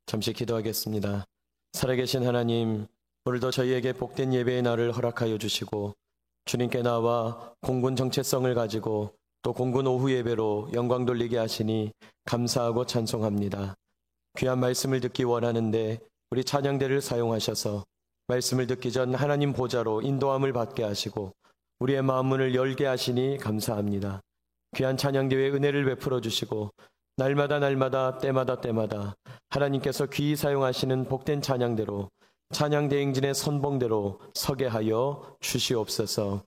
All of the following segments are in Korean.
잠시 기도하겠습니다. 살아계신 하나님, 오늘도 저희에게 복된 예배의 날을 허락하여 주시고 주님께 나와 공군 정체성을 가지고 또 공군 오후 예배로 영광 돌리게 하시니 감사하고 찬송합니다. 귀한 말씀을 듣기 원하는데 우리 찬양대를 사용하셔서 말씀을 듣기 전 하나님 보좌로 인도함을 받게 하시고 우리의 마음 문을 열게 하시니 감사합니다. 귀한 찬양대회의 은혜를 베풀어 주시고 날마다 때마다 하나님께서 귀히 사용하시는 복된 찬양대로 찬양대행진의 선봉대로 서게 하여 주시옵소서.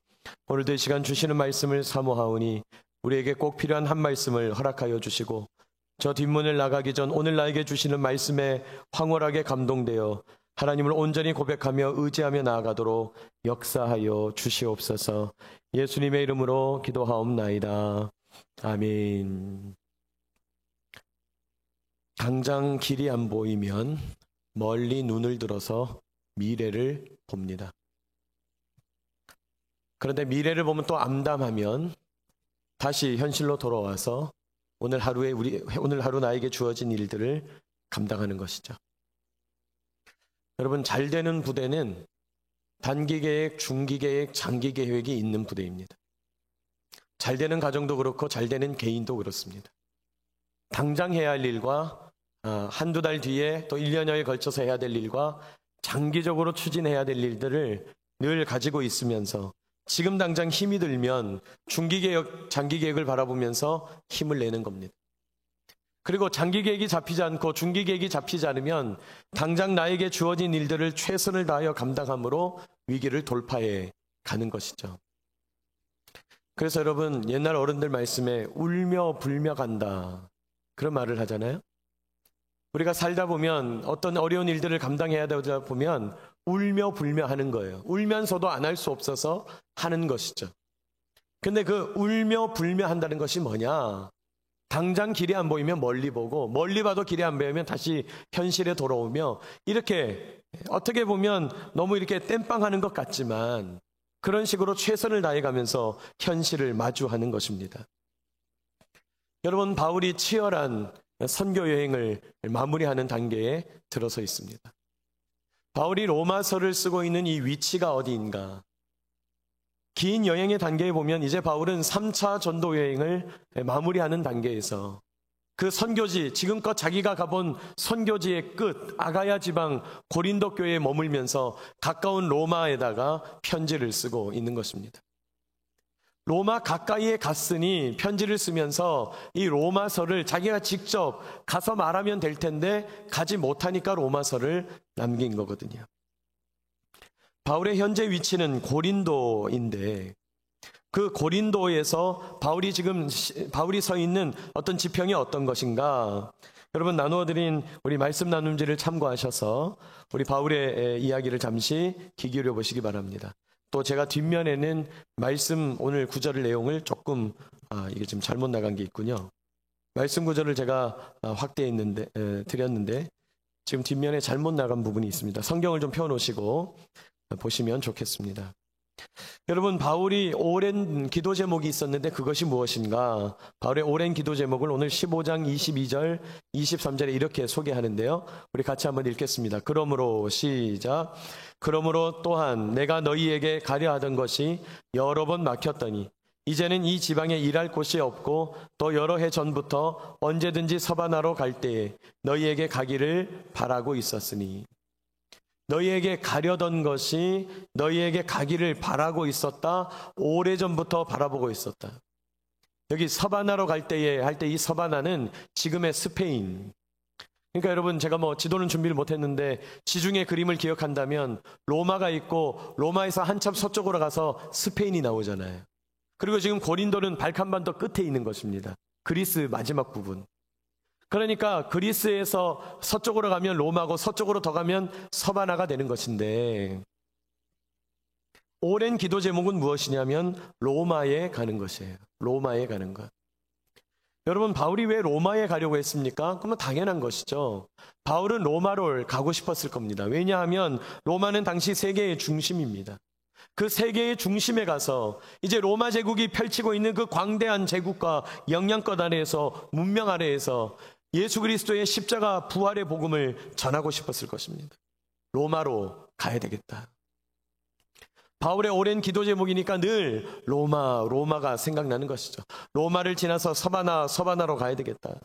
오늘도 이 시간 주시는 말씀을 사모하오니 우리에게 꼭 필요한 한 말씀을 허락하여 주시고 저 뒷문을 나가기 전 오늘 나에게 주시는 말씀에 황홀하게 감동되어 하나님을 온전히 고백하며 의지하며 나아가도록 역사하여 주시옵소서. 예수님의 이름으로 기도하옵나이다. 아멘. 당장 길이 안 보이면 멀리 눈을 들어서 미래를 봅니다. 그런데 미래를 보면 또 암담하면 다시 현실로 돌아와서 오늘 하루 나에게 주어진 일들을 감당하는 것이죠. 여러분, 잘 되는 부대는 단기 계획, 중기 계획, 장기 계획이 있는 부대입니다. 잘 되는 가정도 그렇고 잘 되는 개인도 그렇습니다. 당장 해야 할 일과 한두 달 뒤에 또 1년여에 걸쳐서 해야 될 일과 장기적으로 추진해야 될 일들을 늘 가지고 있으면서 지금 당장 힘이 들면 중기 계획, 장기 계획을 바라보면서 힘을 내는 겁니다. 그리고 장기 계획이 잡히지 않고 중기 계획이 잡히지 않으면 당장 나에게 주어진 일들을 최선을 다하여 감당함으로 위기를 돌파해 가는 것이죠. 그래서 여러분, 옛날 어른들 말씀에 울며 불며 간다, 그런 말을 하잖아요. 우리가 살다 보면 어떤 어려운 일들을 감당해야 되다 보면 울며 불며 하는 거예요. 울면서도 안 할 수 없어서 하는 것이죠. 근데 그 울며 불며 한다는 것이 뭐냐? 당장 길이 안 보이면 멀리 보고, 멀리 봐도 길이 안 보이면 다시 현실에 돌아오며, 이렇게 어떻게 보면 너무 이렇게 땜빵하는 것 같지만 그런 식으로 최선을 다해가면서 현실을 마주하는 것입니다. 여러분, 바울이 치열한 선교 여행을 마무리하는 단계에 들어서 있습니다. 바울이 로마서를 쓰고 있는 이 위치가 어디인가? 긴 여행의 단계에 보면 이제 바울은 3차 전도 여행을 마무리하는 단계에서 그 선교지, 지금껏 자기가 가본 선교지의 끝 아가야 지방 고린도 교회에 머물면서 가까운 로마에다가 편지를 쓰고 있는 것입니다. 로마 가까이에 갔으니 편지를 쓰면서 이 로마서를 자기가 직접 가서 말하면 될 텐데 가지 못하니까 로마서를 남긴 거거든요. 바울의 현재 위치는 고린도인데 그 고린도에서 바울이 서 있는 어떤 지평이 어떤 것인가? 여러분, 나누어드린 우리 말씀 나눔지를 참고하셔서 우리 바울의 이야기를 잠시 귀 기울여 보시기 바랍니다. 또 제가 뒷면에는 말씀 오늘 구절의 내용을 조금 이게 지금 잘못 나간 게 있군요. 말씀 구절을 제가 드렸는데 지금 뒷면에 잘못 나간 부분이 있습니다. 성경을 좀 펴놓으시고 보시면 좋겠습니다. 여러분, 바울이 오랜 기도 제목이 있었는데 그것이 무엇인가? 바울의 오랜 기도 제목을 오늘 15장 22절 23절에 이렇게 소개하는데요, 우리 같이 한번 읽겠습니다. 그러므로 시작. 그러므로 또한 내가 너희에게 가려 하던 것이 여러 번 막혔더니 이제는 이 지방에 일할 곳이 없고 또 여러 해 전부터 언제든지 서바나로 갈 때에 너희에게 가기를 바라고 있었으니, 너희에게 가려던 것이 너희에게 가기를 바라고 있었다. 오래전부터 바라보고 있었다. 여기 서바나로 갈 때에 할 때 이 서바나는 지금의 스페인. 그러니까 여러분, 제가 지도는 준비를 못했는데 지중해 그림을 기억한다면 로마가 있고 로마에서 한참 서쪽으로 가서 스페인이 나오잖아요. 그리고 지금 고린도는 발칸반도 끝에 있는 것입니다. 그리스 마지막 부분. 그러니까 그리스에서 서쪽으로 가면 로마고 서쪽으로 더 가면 서바나가 되는 것인데, 오랜 기도 제목은 무엇이냐면 로마에 가는 것이에요. 로마에 가는 것. 여러분, 바울이 왜 로마에 가려고 했습니까? 그러면 당연한 것이죠. 바울은 로마로 가고 싶었을 겁니다. 왜냐하면 로마는 당시 세계의 중심입니다. 그 세계의 중심에 가서 이제 로마 제국이 펼치고 있는 그 광대한 제국과 영향권 아래에서, 문명 아래에서 예수 그리스도의 십자가 부활의 복음을 전하고 싶었을 것입니다. 로마로 가야 되겠다. 바울의 오랜 기도 제목이니까 늘 로마가 생각나는 것이죠. 로마를 지나서 서바나로 가야 되겠다.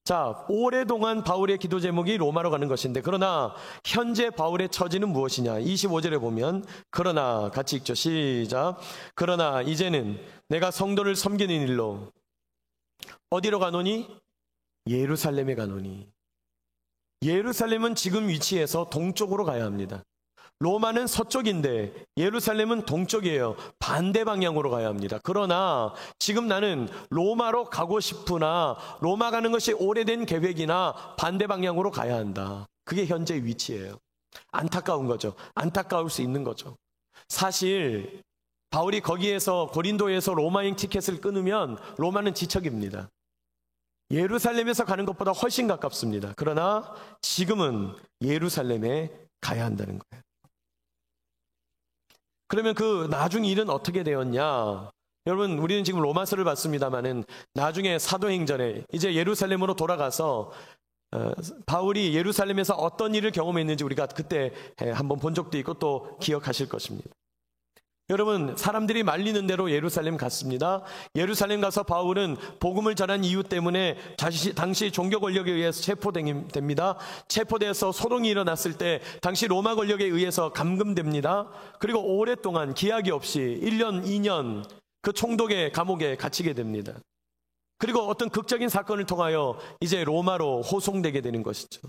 자, 오랫동안 바울의 기도 제목이 로마로 가는 것인데, 그러나 현재 바울의 처지는 무엇이냐? 25절에 보면, 그러나, 같이 읽죠. 시작. 그러나 이제는 내가 성도를 섬기는 일로 어디로 가노니? 예루살렘에 가노니. 예루살렘은 지금 위치에서 동쪽으로 가야 합니다. 로마는 서쪽인데 예루살렘은 동쪽이에요. 반대 방향으로 가야 합니다. 그러나 지금 나는 로마로 가고 싶으나 로마 가는 것이 오래된 계획이나 반대 방향으로 가야 한다. 그게 현재 위치예요. 안타까운 거죠. 안타까울 수 있는 거죠. 사실 바울이 거기에서 고린도에서 로마행 티켓을 끊으면 로마는 지척입니다. 예루살렘에서 가는 것보다 훨씬 가깝습니다. 그러나 지금은 예루살렘에 가야 한다는 거예요. 그러면 그 나중 일은 어떻게 되었냐? 여러분, 우리는 지금 로마서를 봤습니다만은 나중에 사도행전에 이제 예루살렘으로 돌아가서 바울이 예루살렘에서 어떤 일을 경험했는지 우리가 그때 한번 본 적도 있고 또 기억하실 것입니다. 여러분, 사람들이 말리는 대로 예루살렘 갔습니다. 예루살렘 가서 바울은 복음을 전한 이유 때문에 당시 종교 권력에 의해서 체포됩니다. 체포돼서 소동이 일어났을 때 당시 로마 권력에 의해서 감금됩니다. 그리고 오랫동안 기약이 없이 1년, 2년 그 총독의 감옥에 갇히게 됩니다. 그리고 어떤 극적인 사건을 통하여 이제 로마로 호송되게 되는 것이죠.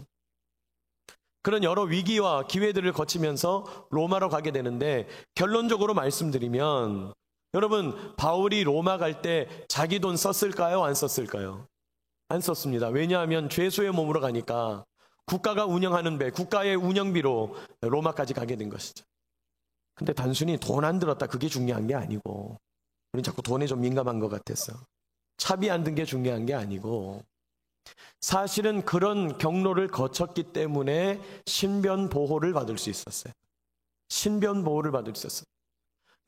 그런 여러 위기와 기회들을 거치면서 로마로 가게 되는데, 결론적으로 말씀드리면 여러분, 바울이 로마 갈 때 자기 돈 썼을까요? 안 썼을까요? 안 썼습니다. 왜냐하면 죄수의 몸으로 가니까 국가가 운영하는 배, 국가의 운영비로 로마까지 가게 된 것이죠. 근데 단순히 돈 안 들었다, 그게 중요한 게 아니고, 우리는 자꾸 돈에 좀 민감한 것 같아서 차비 안 든 게 중요한 게 아니고, 사실은 그런 경로를 거쳤기 때문에 신변 보호를 받을 수 있었어요. 신변 보호를 받을 수 있었어요.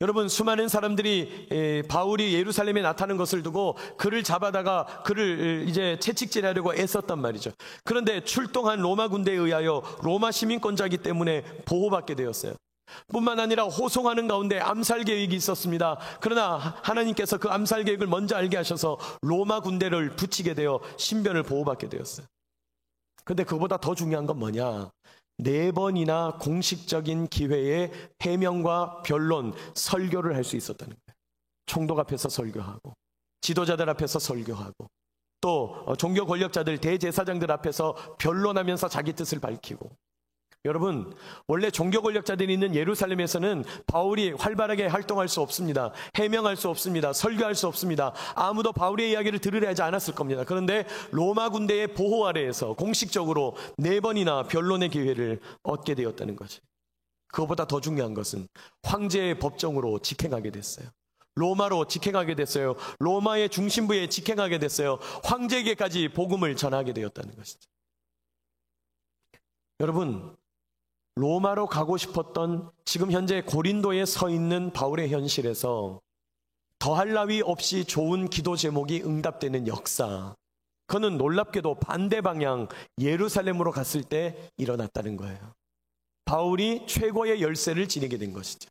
여러분, 수많은 사람들이 바울이 예루살렘에 나타나는 것을 두고 그를 잡아다가 그를 이제 채찍질하려고 애썼단 말이죠. 그런데 출동한 로마 군대에 의하여 로마 시민권자이기 때문에 보호받게 되었어요. 뿐만 아니라 호송하는 가운데 암살 계획이 있었습니다. 그러나 하나님께서 그 암살 계획을 먼저 알게 하셔서 로마 군대를 붙이게 되어 신변을 보호받게 되었어요. 그런데 그보다 더 중요한 건 뭐냐? 4번이나 공식적인 기회에 해명과 변론, 설교를 할 수 있었다는 거예요. 총독 앞에서 설교하고, 지도자들 앞에서 설교하고, 또 종교 권력자들, 대제사장들 앞에서 변론하면서 자기 뜻을 밝히고. 여러분, 원래 종교 권력자들이 있는 예루살렘에서는 바울이 활발하게 활동할 수 없습니다. 해명할 수 없습니다. 설교할 수 없습니다. 아무도 바울의 이야기를 들으려 하지 않았을 겁니다. 그런데 로마 군대의 보호 아래에서 공식적으로 4번이나 변론의 기회를 얻게 되었다는 거지. 그것보다 더 중요한 것은 황제의 법정으로 직행하게 됐어요. 로마로 직행하게 됐어요. 로마의 중심부에 직행하게 됐어요. 황제에게까지 복음을 전하게 되었다는 것이죠. 여러분, 로마로 가고 싶었던 지금 현재 고린도에 서 있는 바울의 현실에서 더할 나위 없이 좋은 기도 제목이 응답되는 역사, 그는 놀랍게도 반대 방향 예루살렘으로 갔을 때 일어났다는 거예요. 바울이 최고의 열쇠를 지니게 된 것이죠.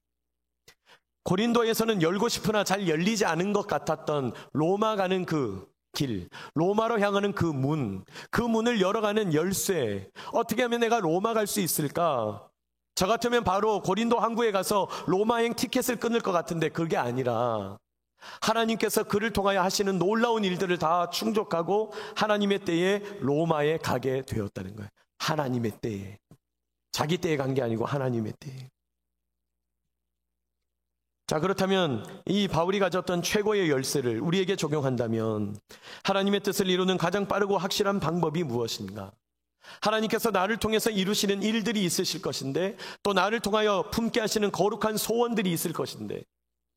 고린도에서는 열고 싶으나 잘 열리지 않은 것 같았던 로마 가는 그 길, 로마로 향하는 그 문을 열어가는 열쇠. 어떻게 하면 내가 로마 갈 수 있을까? 저 같으면 바로 고린도 항구에 가서 로마행 티켓을 끊을 것 같은데 그게 아니라 하나님께서 그를 통하여 하시는 놀라운 일들을 다 충족하고 하나님의 때에 로마에 가게 되었다는 거예요. 하나님의 때에. 자기 때에 간 게 아니고 하나님의 때에. 자, 그렇다면 이 바울이 가졌던 최고의 열쇠를 우리에게 적용한다면 하나님의 뜻을 이루는 가장 빠르고 확실한 방법이 무엇인가? 하나님께서 나를 통해서 이루시는 일들이 있으실 것인데, 또 나를 통하여 품게 하시는 거룩한 소원들이 있을 것인데,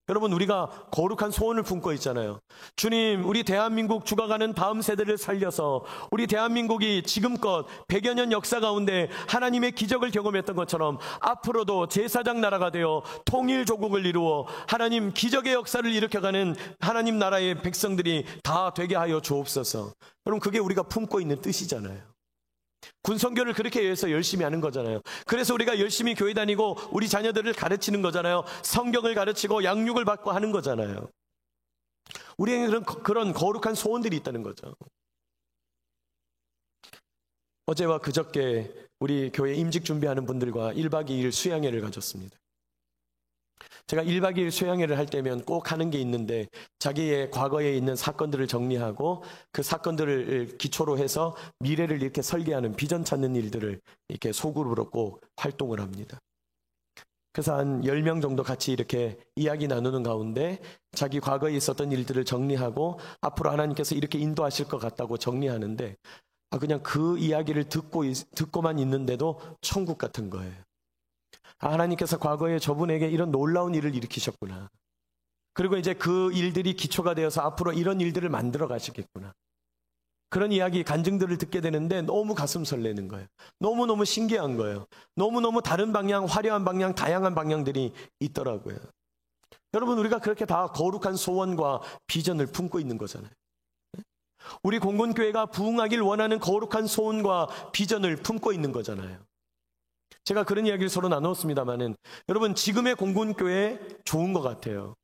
여러분, 우리가 거룩한 소원을 품고 있잖아요. 주님, 우리 대한민국 죽어가는 다음 세대를 살려서 우리 대한민국이 지금껏 100여 년 역사 가운데 하나님의 기적을 경험했던 것처럼 앞으로도 제사장 나라가 되어 통일조국을 이루어 하나님 기적의 역사를 일으켜가는 하나님 나라의 백성들이 다 되게 하여 주옵소서. 여러분, 그게 우리가 품고 있는 뜻이잖아요. 군선교를 그렇게 위해서 열심히 하는 거잖아요. 그래서 우리가 열심히 교회 다니고 우리 자녀들을 가르치는 거잖아요. 성경을 가르치고 양육을 받고 하는 거잖아요. 우리에게는 그런 거룩한 소원들이 있다는 거죠. 어제와 그저께 우리 교회 임직 준비하는 분들과 1박 2일 수양회를 가졌습니다. 제가 1박 2일 수양회를 할 때면 꼭 하는 게 있는데, 자기의 과거에 있는 사건들을 정리하고 그 사건들을 기초로 해서 미래를 이렇게 설계하는 비전 찾는 일들을 이렇게 소그룹으로 꼭 활동을 합니다. 그래서 한 10명 정도 같이 이렇게 이야기 나누는 가운데 자기 과거에 있었던 일들을 정리하고 앞으로 하나님께서 이렇게 인도하실 것 같다고 정리하는데, 그냥 그 이야기를 듣고만 있는데도 천국 같은 거예요. 하나님께서 과거에 저분에게 이런 놀라운 일을 일으키셨구나. 그리고 이제 그 일들이 기초가 되어서 앞으로 이런 일들을 만들어 가시겠구나. 그런 이야기, 간증들을 듣게 되는데 너무 가슴 설레는 거예요. 너무너무 신기한 거예요. 너무너무 다른 방향, 화려한 방향, 다양한 방향들이 있더라고요. 여러분, 우리가 그렇게 다 거룩한 소원과 비전을 품고 있는 거잖아요. 우리 공군교회가 부흥하길 원하는 거룩한 소원과 비전을 품고 있는 거잖아요. 제가 그런 이야기를 서로 나눴습니다만은, 여러분, 지금의 공군교회 좋은 것 같아요.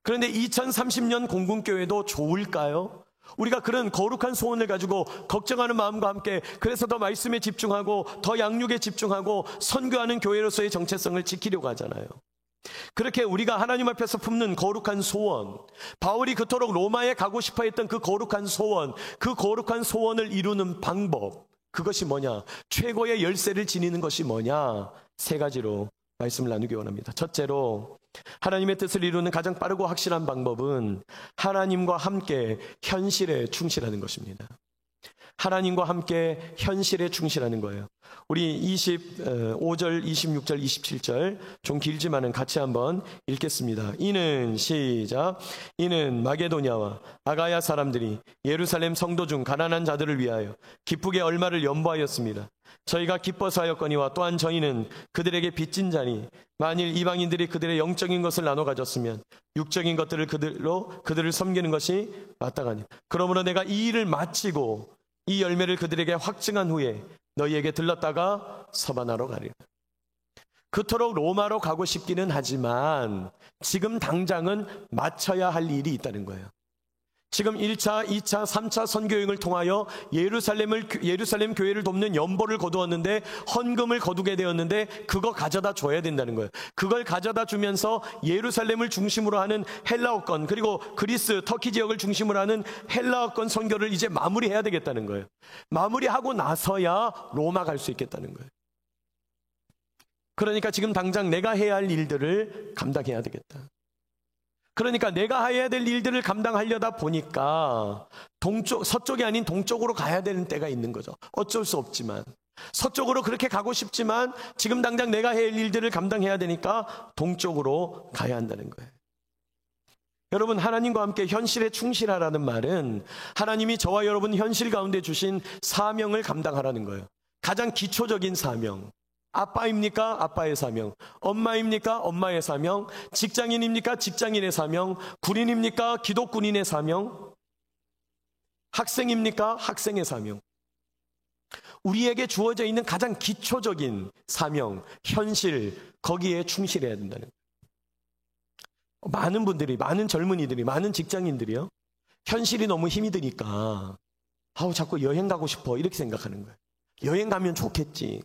그런데 2030년 공군교회도 좋을까요? 우리가 그런 거룩한 소원을 가지고 걱정하는 마음과 함께, 그래서 더 말씀에 집중하고 더 양육에 집중하고 선교하는 교회로서의 정체성을 지키려고 하잖아요. 그렇게 우리가 하나님 앞에서 품는 거룩한 소원, 바울이 그토록 로마에 가고 싶어 했던 그 거룩한 소원, 그 거룩한 소원을 이루는 방법, 그것이 뭐냐? 최고의 열쇠를 지니는 것이 뭐냐? 3가지로 말씀을 나누기 원합니다. 첫째로, 하나님의 뜻을 이루는 가장 빠르고 확실한 방법은 하나님과 함께 현실에 충실하는 것입니다. 하나님과 함께 현실에 충실하는 거예요. 우리 25절, 26절, 27절 좀 길지만은 같이 한번 읽겠습니다. 시작. 이는 마게도냐와 아가야 사람들이 예루살렘 성도 중 가난한 자들을 위하여 기쁘게 얼마를 연보하였습니다. 저희가 기뻐서 하였거니와 또한 저희는 그들에게 빚진 자니, 만일 이방인들이 그들의 영적인 것을 나눠 가졌으면 육적인 것들을 그들을 섬기는 것이 마땅하니, 그러므로 내가 이 일을 마치고 이 열매를 그들에게 확증한 후에 너희에게 들렀다가 서바나로 가리라. 그토록 로마로 가고 싶기는 하지만 지금 당장은 마쳐야 할 일이 있다는 거예요. 지금 1차, 2차, 3차 선교여행을 통하여 예루살렘 교회를 돕는 연보를 거두었는데, 헌금을 거두게 되었는데, 그거 가져다 줘야 된다는 거예요. 그걸 가져다 주면서 예루살렘을 중심으로 하는 헬라어권, 그리고 그리스, 터키 지역을 중심으로 하는 헬라어권 선교를 이제 마무리해야 되겠다는 거예요. 마무리하고 나서야 로마 갈 수 있겠다는 거예요. 그러니까 지금 당장 내가 해야 할 일들을 감당해야 되겠다. 그러니까 내가 해야 될 일들을 감당하려다 보니까 서쪽이 아닌 동쪽으로 가야 되는 때가 있는 거죠. 어쩔 수 없지만, 서쪽으로 그렇게 가고 싶지만 지금 당장 내가 해야 할 일들을 감당해야 되니까 동쪽으로 가야 한다는 거예요. 여러분, 하나님과 함께 현실에 충실하라는 말은 하나님이 저와 여러분 현실 가운데 주신 사명을 감당하라는 거예요. 가장 기초적인 사명. 아빠입니까? 아빠의 사명. 엄마입니까? 엄마의 사명. 직장인입니까? 직장인의 사명. 군인입니까? 기독군인의 사명. 학생입니까? 학생의 사명. 우리에게 주어져 있는 가장 기초적인 사명, 현실, 거기에 충실해야 된다는 거예요. 많은 분들이, 많은 젊은이들이, 많은 직장인들이요, 현실이 너무 힘이 드니까 자꾸 여행 가고 싶어 이렇게 생각하는 거예요. 여행 가면 좋겠지.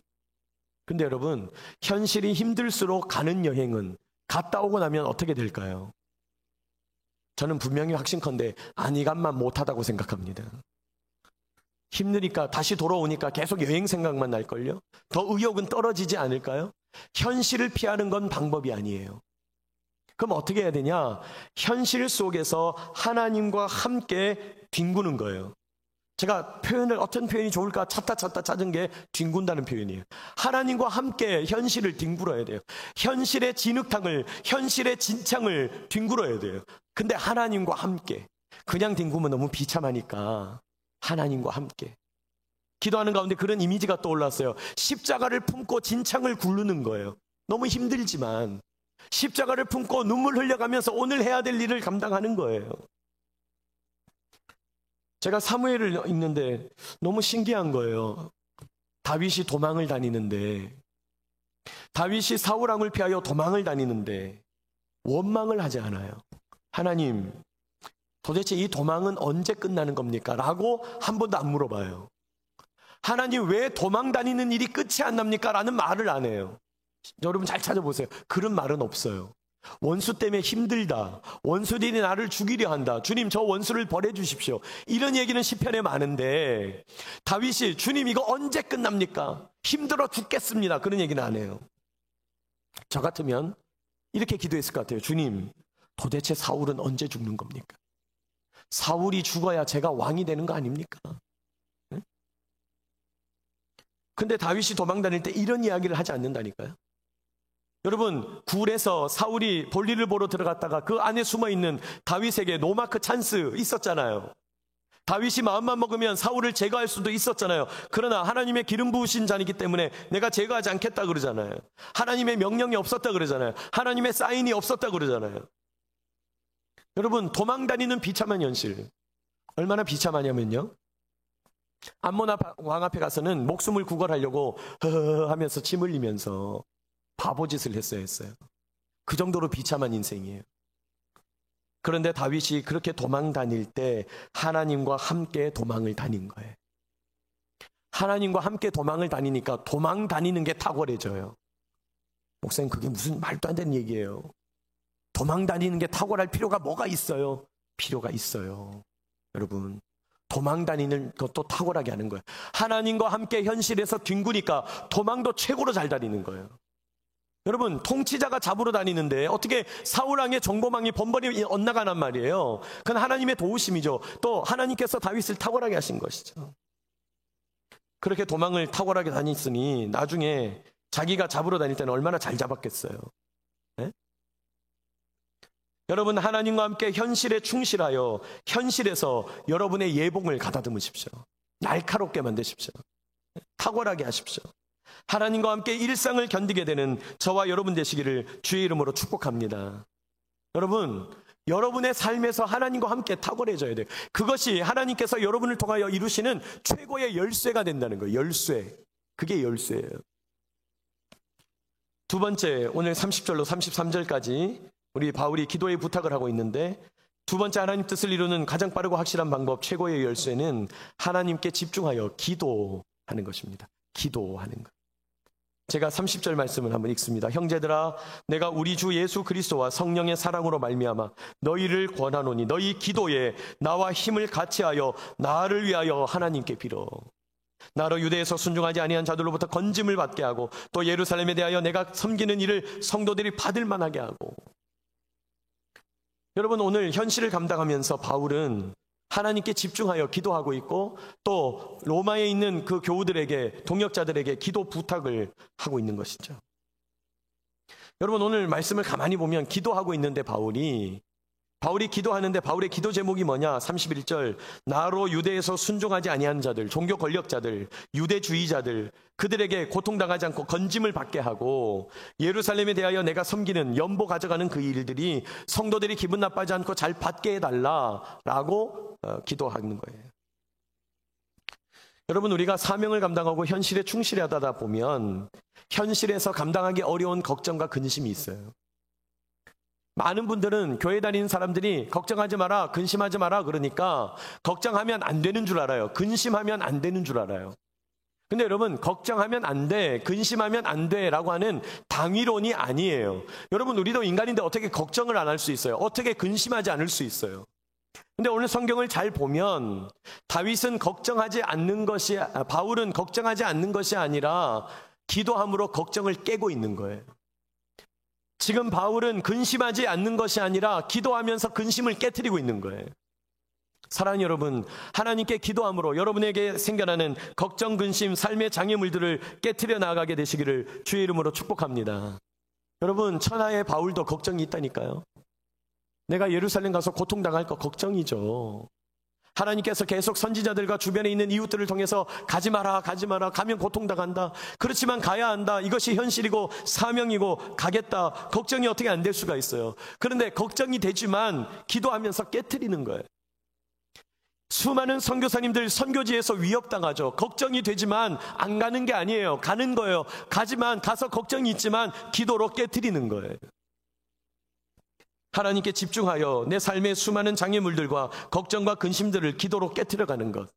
근데 여러분, 현실이 힘들수록 가는 여행은 갔다 오고 나면 어떻게 될까요? 저는 분명히 확신컨대 안일감만 못하다고 생각합니다. 힘드니까, 다시 돌아오니까 계속 여행 생각만 날걸요? 더 의욕은 떨어지지 않을까요? 현실을 피하는 건 방법이 아니에요. 그럼 어떻게 해야 되냐? 현실 속에서 하나님과 함께 뒹구는 거예요. 제가 어떤 표현이 좋을까 찾다 찾은 게 뒹군다는 표현이에요. 하나님과 함께 현실을 뒹굴어야 돼요. 현실의 진흙탕을, 현실의 진창을 뒹굴어야 돼요. 근데 하나님과 함께. 그냥 뒹구면 너무 비참하니까 하나님과 함께. 기도하는 가운데 그런 이미지가 떠올랐어요. 십자가를 품고 진창을 굴르는 거예요. 너무 힘들지만 십자가를 품고 눈물 흘려가면서 오늘 해야 될 일을 감당하는 거예요. 제가 사무엘을 읽는데 너무 신기한 거예요. 다윗이 도망을 다니는데, 다윗이 사울 왕을 피하여 도망을 다니는데 원망을 하지 않아요. 하나님, 도대체 이 도망은 언제 끝나는 겁니까? 라고 한 번도 안 물어봐요. 하나님, 왜 도망 다니는 일이 끝이 안 납니까? 라는 말을 안 해요. 여러분 잘 찾아보세요. 그런 말은 없어요. 원수 때문에 힘들다, 원수들이 나를 죽이려 한다, 주님 저 원수를 벌해주십시오, 이런 얘기는 시편에 많은데 다윗이 주님 이거 언제 끝납니까? 힘들어 죽겠습니다, 그런 얘기는 안 해요. 저 같으면 이렇게 기도했을 것 같아요. 주님, 도대체 사울은 언제 죽는 겁니까? 사울이 죽어야 제가 왕이 되는 거 아닙니까? 네? 근데 다윗이 도망 다닐 때 이런 이야기를 하지 않는다니까요. 여러분, 굴에서 사울이 볼일을 보러 들어갔다가 그 안에 숨어있는 다윗에게 노마크 찬스 있었잖아요. 다윗이 마음만 먹으면 사울을 제거할 수도 있었잖아요. 그러나 하나님의 기름 부으신 자이기 때문에 내가 제거하지 않겠다 그러잖아요. 하나님의 명령이 없었다 그러잖아요. 하나님의 사인이 없었다 그러잖아요. 여러분, 도망 다니는 비참한 현실 얼마나 비참하냐면요, 암몬 왕 앞에 가서는 목숨을 구걸하려고 허허 하면서 침 흘리면서 바보짓을 했어요. 그 정도로 비참한 인생이에요. 그런데 다윗이 그렇게 도망 다닐 때 하나님과 함께 도망을 다닌 거예요. 하나님과 함께 도망을 다니니까 도망 다니는 게 탁월해져요. 목사님, 그게 무슨 말도 안 되는 얘기예요. 도망 다니는 게 탁월할 필요가 뭐가 있어요? 필요가 있어요. 여러분, 도망 다니는 것도 탁월하게 하는 거예요. 하나님과 함께 현실에서 뒹구니까 도망도 최고로 잘 다니는 거예요. 여러분, 통치자가 잡으러 다니는데 어떻게 사울왕의 정보망이 번번이 엇나가란 말이에요. 그건 하나님의 도우심이죠. 또 하나님께서 다윗을 탁월하게 하신 것이죠. 그렇게 도망을 탁월하게 다녔으니 나중에 자기가 잡으러 다닐 때는 얼마나 잘 잡았겠어요. 네? 여러분, 하나님과 함께 현실에 충실하여 현실에서 여러분의 예봉을 가다듬으십시오. 날카롭게 만드십시오. 탁월하게 하십시오. 하나님과 함께 일상을 견디게 되는 저와 여러분 되시기를 주의 이름으로 축복합니다. 여러분, 여러분의 삶에서 하나님과 함께 탁월해져야 돼요. 그것이 하나님께서 여러분을 통하여 이루시는 최고의 열쇠가 된다는 거예요. 열쇠. 그게 열쇠예요. 두 번째, 오늘 30절로 33절까지 우리 바울이 기도의 부탁을 하고 있는데, 두 번째 하나님 뜻을 이루는 가장 빠르고 확실한 방법, 최고의 열쇠는 하나님께 집중하여 기도하는 것입니다. 기도하는 것. 제가 30절 말씀을 한번 읽습니다. 형제들아, 내가 우리 주 예수 그리스도와 성령의 사랑으로 말미암아 너희를 권하노니 너희 기도에 나와 힘을 같이하여 나를 위하여 하나님께 빌어. 나로 유대에서 순종하지 아니한 자들로부터 건짐을 받게 하고 또 예루살렘에 대하여 내가 섬기는 일을 성도들이 받을 만하게 하고. 여러분, 오늘 현실을 감당하면서 바울은 하나님께 집중하여 기도하고 있고 또 로마에 있는 그 교우들에게, 동역자들에게 기도 부탁을 하고 있는 것이죠. 여러분, 오늘 말씀을 가만히 보면 기도하고 있는데 바울이 기도하는데 바울의 기도 제목이 뭐냐? 31절, 나로 유대에서 순종하지 아니한 자들, 종교 권력자들, 유대주의자들, 그들에게 고통당하지 않고 건짐을 받게 하고 예루살렘에 대하여 내가 섬기는 연보 가져가는 그 일들이 성도들이 기분 나빠하지 않고 잘 받게 해달라라고 기도하는 거예요. 여러분, 우리가 사명을 감당하고 현실에 충실하다 보면 현실에서 감당하기 어려운 걱정과 근심이 있어요. 많은 분들은 교회 다니는 사람들이 걱정하지 마라, 근심하지 마라 그러니까 걱정하면 안 되는 줄 알아요. 근심하면 안 되는 줄 알아요. 근데 여러분, 걱정하면 안 돼, 근심하면 안 돼라고 하는 당위론이 아니에요. 여러분, 우리도 인간인데 어떻게 걱정을 안 할 수 있어요? 어떻게 근심하지 않을 수 있어요? 근데 오늘 성경을 잘 보면 바울은 걱정하지 않는 것이 아니라 기도함으로 걱정을 깨고 있는 거예요. 지금 바울은 근심하지 않는 것이 아니라 기도하면서 근심을 깨트리고 있는 거예요. 사랑하는 여러분, 하나님께 기도함으로 여러분에게 생겨나는 걱정, 근심, 삶의 장애물들을 깨트려 나가게 되시기를 주의 이름으로 축복합니다. 여러분, 천하의 바울도 걱정이 있다니까요. 내가 예루살렘 가서 고통당할 거 걱정이죠. 하나님께서 계속 선지자들과 주변에 있는 이웃들을 통해서 가지 마라, 가지 마라, 가면 고통당한다. 그렇지만 가야 한다. 이것이 현실이고 사명이고 가겠다. 걱정이 어떻게 안 될 수가 있어요. 그런데 걱정이 되지만 기도하면서 깨트리는 거예요. 수많은 선교사님들 선교지에서 위협당하죠. 걱정이 되지만 안 가는 게 아니에요. 가는 거예요. 가지만 가서 걱정이 있지만 기도로 깨트리는 거예요. 하나님께 집중하여 내 삶의 수많은 장애물들과 걱정과 근심들을 기도로 깨트려가는 것.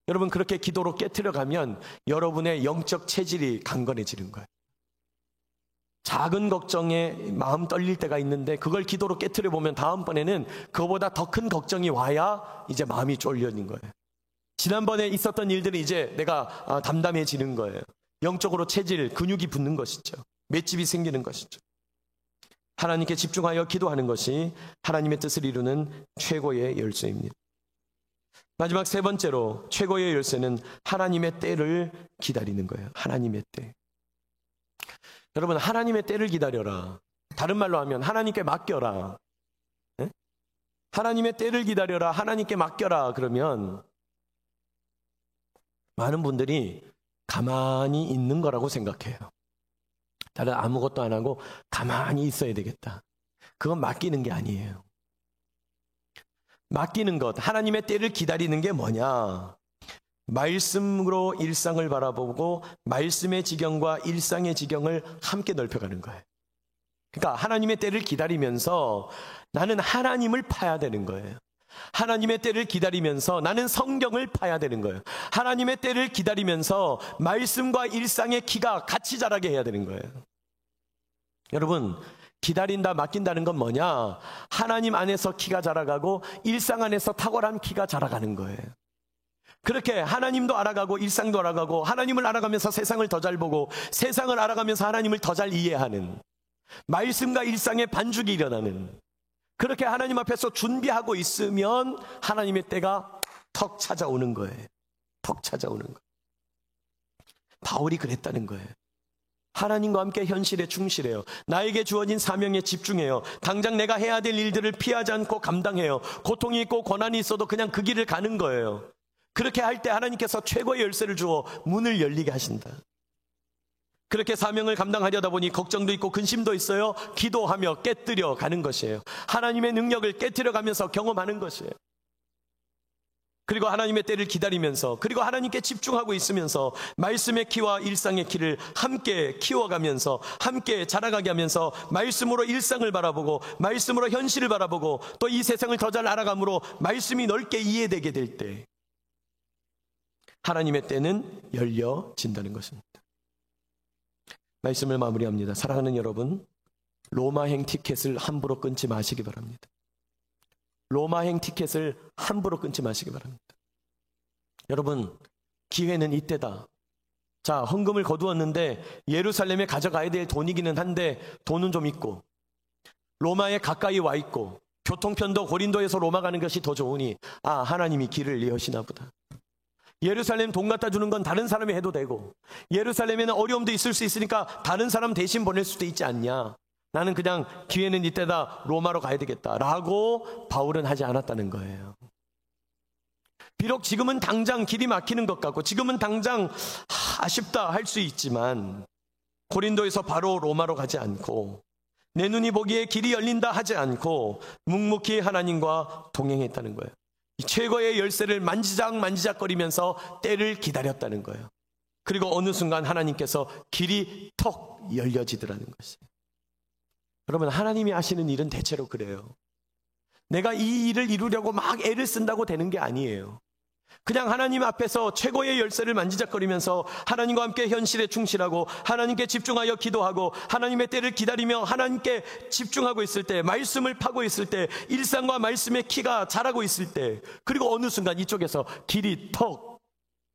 여러분, 그렇게 기도로 깨트려가면 여러분의 영적 체질이 강건해지는 거예요. 작은 걱정에 마음 떨릴 때가 있는데 그걸 기도로 깨트려 보면 다음번에는 그거보다 더 큰 걱정이 와야 이제 마음이 쫄려는 거예요. 지난번에 있었던 일들이 이제 내가 담담해지는 거예요. 영적으로 체질, 근육이 붙는 것이죠. 맷집이 생기는 것이죠. 하나님께 집중하여 기도하는 것이 하나님의 뜻을 이루는 최고의 열쇠입니다. 마지막 세 번째로 최고의 열쇠는 하나님의 때를 기다리는 거예요. 하나님의 때. 여러분, 하나님의 때를 기다려라. 다른 말로 하면 하나님께 맡겨라. 네? 하나님의 때를 기다려라. 하나님께 맡겨라. 그러면 많은 분들이 가만히 있는 거라고 생각해요. 다른 아무것도 안 하고 가만히 있어야 되겠다. 그건 맡기는 게 아니에요. 맡기는 것, 하나님의 때를 기다리는 게 뭐냐? 말씀으로 일상을 바라보고 말씀의 지경과 일상의 지경을 함께 넓혀가는 거예요. 그러니까 하나님의 때를 기다리면서 나는 하나님을 파야 되는 거예요. 하나님의 때를 기다리면서 나는 성경을 파야 되는 거예요. 하나님의 때를 기다리면서 말씀과 일상의 키가 같이 자라게 해야 되는 거예요. 여러분, 기다린다, 맡긴다는 건 뭐냐? 하나님 안에서 키가 자라가고 일상 안에서 탁월한 키가 자라가는 거예요. 그렇게 하나님도 알아가고 일상도 알아가고 하나님을 알아가면서 세상을 더 잘 보고 세상을 알아가면서 하나님을 더 잘 이해하는, 말씀과 일상의 반죽이 일어나는, 그렇게 하나님 앞에서 준비하고 있으면 하나님의 때가 턱 찾아오는 거예요. 턱 찾아오는 거예요. 바울이 그랬다는 거예요. 하나님과 함께 현실에 충실해요. 나에게 주어진 사명에 집중해요. 당장 내가 해야 될 일들을 피하지 않고 감당해요. 고통이 있고 고난이 있어도 그냥 그 길을 가는 거예요. 그렇게 할 때 하나님께서 최고의 열쇠를 주어 문을 열리게 하신다. 그렇게 사명을 감당하려다 보니 걱정도 있고 근심도 있어요. 기도하며 깨뜨려 가는 것이에요. 하나님의 능력을 깨뜨려 가면서 경험하는 것이에요. 그리고 하나님의 때를 기다리면서, 그리고 하나님께 집중하고 있으면서 말씀의 키와 일상의 키를 함께 키워가면서 함께 자라가게 하면서 말씀으로 일상을 바라보고 말씀으로 현실을 바라보고 또 이 세상을 더 잘 알아감으로 말씀이 넓게 이해되게 될 때 하나님의 때는 열려진다는 것입니다. 말씀을 마무리합니다. 사랑하는 여러분, 로마행 티켓을 함부로 끊지 마시기 바랍니다. 로마행 티켓을 함부로 끊지 마시기 바랍니다. 여러분, 기회는 이때다. 자, 헌금을 거두었는데 예루살렘에 가져가야 될 돈이기는 한데 돈은 좀 있고 로마에 가까이 와 있고 교통편도 고린도에서 로마 가는 것이 더 좋으니 하나님이 길을 여시나 보다. 예루살렘 돈 갖다 주는 건 다른 사람이 해도 되고 예루살렘에는 어려움도 있을 수 있으니까 다른 사람 대신 보낼 수도 있지 않냐. 나는 그냥 기회는 이때다, 로마로 가야 되겠다라고 바울은 하지 않았다는 거예요. 비록 지금은 당장 길이 막히는 것 같고 지금은 당장 아쉽다 할 수 있지만 고린도에서 바로 로마로 가지 않고 내 눈이 보기에 길이 열린다 하지 않고 묵묵히 하나님과 동행했다는 거예요. 이 최고의 열쇠를 만지작거리면서 때를 기다렸다는 거예요. 그리고 어느 순간 하나님께서 길이 턱 열려지더라는 것이에요. 여러분, 하나님이 하시는 일은 대체로 그래요. 내가 이 일을 이루려고 막 애를 쓴다고 되는 게 아니에요. 그냥 하나님 앞에서 최고의 열쇠를 만지작거리면서 하나님과 함께 현실에 충실하고 하나님께 집중하여 기도하고 하나님의 때를 기다리며 하나님께 집중하고 있을 때, 말씀을 파고 있을 때, 일상과 말씀의 키가 자라고 있을 때, 그리고 어느 순간 이쪽에서 길이 턱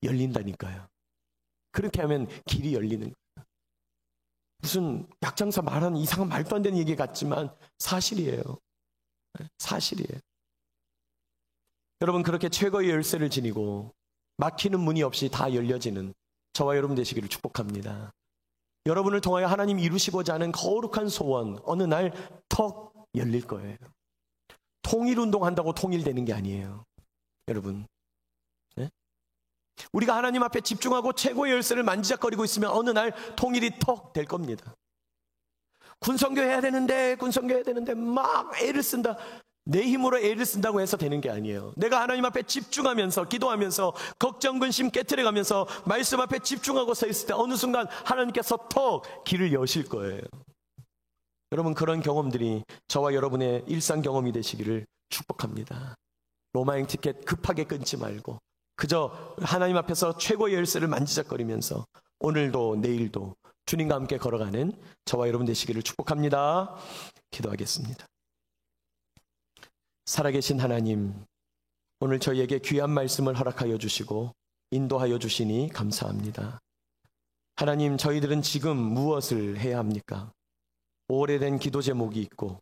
열린다니까요. 그렇게 하면 길이 열리는 거예요. 무슨 약장사 말하는 이상한 말도 안 되는 얘기 같지만 사실이에요. 사실이에요. 여러분, 그렇게 최고의 열쇠를 지니고 막히는 문이 없이 다 열려지는 저와 여러분 되시기를 축복합니다. 여러분을 통하여 하나님 이루시고자 하는 거룩한 소원, 어느 날 턱 열릴 거예요. 통일운동한다고 통일되는 게 아니에요. 여러분, 네? 우리가 하나님 앞에 집중하고 최고의 열쇠를 만지작거리고 있으면 어느 날 통일이 턱 될 겁니다. 군성교 해야 되는데 막 애를 쓴다. 내 힘으로 애를 쓴다고 해서 되는 게 아니에요. 내가 하나님 앞에 집중하면서 기도하면서 걱정 근심 깨트려가면서 말씀 앞에 집중하고 서 있을 때 어느 순간 하나님께서 턱 길을 여실 거예요. 여러분, 그런 경험들이 저와 여러분의 일상 경험이 되시기를 축복합니다. 로마행 티켓 급하게 끊지 말고 그저 하나님 앞에서 최고의 열쇠를 만지작거리면서 오늘도 내일도 주님과 함께 걸어가는 저와 여러분 되시기를 축복합니다. 기도하겠습니다. 살아계신 하나님, 오늘 저희에게 귀한 말씀을 허락하여 주시고 인도하여 주시니 감사합니다. 하나님, 저희들은 지금 무엇을 해야 합니까? 오래된 기도 제목이 있고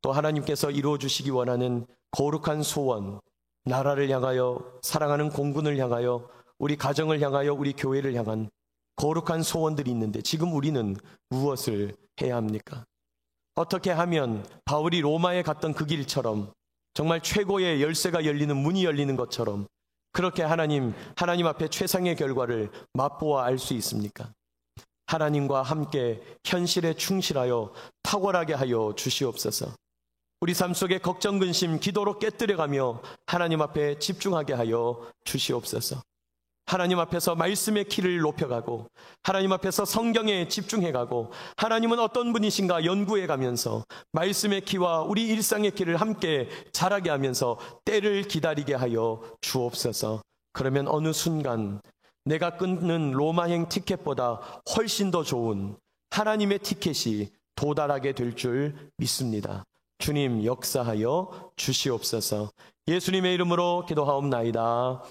또 하나님께서 이루어 주시기 원하는 거룩한 소원, 나라를 향하여, 사랑하는 공군을 향하여, 우리 가정을 향하여, 우리 교회를 향한 거룩한 소원들이 있는데 지금 우리는 무엇을 해야 합니까? 어떻게 하면 바울이 로마에 갔던 그 길처럼 정말 최고의 열쇠가 열리는 문이 열리는 것처럼 그렇게 하나님 앞에 최상의 결과를 맛보아 알 수 있습니까? 하나님과 함께 현실에 충실하여 탁월하게 하여 주시옵소서. 우리 삶 속에 걱정 근심 기도로 깨뜨려가며 하나님 앞에 집중하게 하여 주시옵소서. 하나님 앞에서 말씀의 키를 높여가고 하나님 앞에서 성경에 집중해가고 하나님은 어떤 분이신가 연구해가면서 말씀의 키와 우리 일상의 키를 함께 자라게 하면서 때를 기다리게 하여 주옵소서. 그러면 어느 순간 내가 끊는 로마행 티켓보다 훨씬 더 좋은 하나님의 티켓이 도달하게 될 줄 믿습니다. 주님 역사하여 주시옵소서. 예수님의 이름으로 기도하옵나이다.